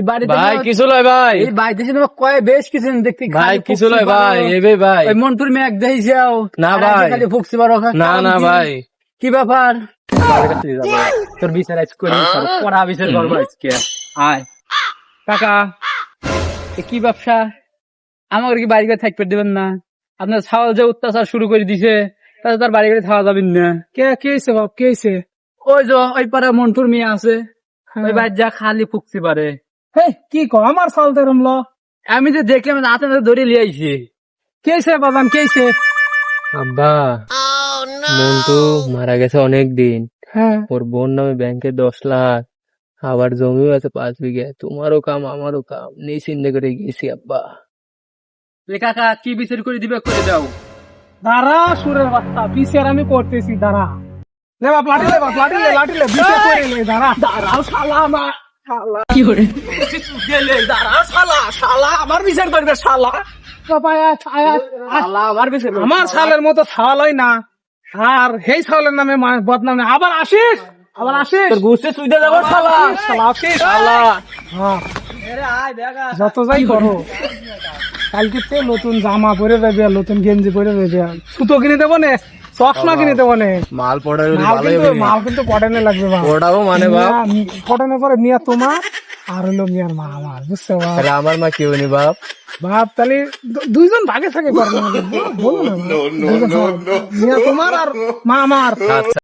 এই বাড়িতে ভাই কিছু লয় ভাই, এই বাড়িতে কয় বেশ কিছু দেখতে ভাই কিছু লয় ভাই, এবে ভাই ওই মন্টুর মেয়ে দেখি যাও না ভাই, খালি ফুকছি পারো না না ভাই, কি ব্যাপার তোর বিচার আজ করি পড়া বিচার করবো আজকে আয় কাকা কি ব্যবসা আমার কি বাড়ি করে থাকতে দেবেন না? আপনার ছাওয়াল যে অত্যাচার শুরু করে দিছে তাতে তার বাড়ি করে থাকা যাবেন না। কে হয়েছে বাপ, কে হয়েছে? ওই যে ওই পাড়া মন্টুর মেয়ে আছে, ওই বাড়ি যা খালি ফুকছি পারে। হে কি কো আমার সাল তেরম ল, আমি যে দেখলাম হাতে ধরে লিয়ে আইছি। কে হয়েছে বাদাম, কে হয়েছে? আব্বা মন্টু মারা গেছে অনেক দিন, হ্যাঁ ওর বোন নামে ব্যাংকে 10 লাখ, আবার জমিও আছে 5 বিঘা, তোমারও কাম আমারও কাম, নিশ্চিন্তে করে গেছি আব্বা। কাকা কি বিচার করে দিবে করে দাও। দাঁড়া সুরের বাচ্চা, বিচার আমি করতেছি, দাঁড়া। লে বাপ লাঠি লে, বাপ লাঠি লে, লাঠি লে, বিচার করে লে, দাঁড়া। দাঁড়াও শালা আমার, শালা কি করে গেলে, দাঁড়াও শালা, শালা আমার বিচার করবে শালা। বাবা আয়াত, আয়াত, আল্লাহ আমার বিচার করবে। আমার সালের মতো ছাওয়ালই না, আর সেই ছাওয়ালের নামে বদনাম নেই। আবার আসিস, আবার আসিস, তোর গুষ্টি চুইতে যাবো শালা। শালা আসিস, শালা হ্যাঁ। যত যাই করো, কালকে তো নতুন জামা পরে যাবে, নতুন গেঞ্জি পরে যাবে, সুতো কিনে দেবো নে, চশমা কিনে দেবো নে। মাল পড়ার মাল কিন্তু কটনে লাগবে বাপ, ওটাও মানে বাপ, কটনে পরে মিয়া তোমার আর হলো মিয়ার মা আমার, বুঝতে পারো তাহলে আমার মা কেউ নি বাপ। বাপ। তাহলে দুইজন ভাগে থাকে, বলো না, দুইজন, মিয়া তোমার আর মা আমার। আচ্ছা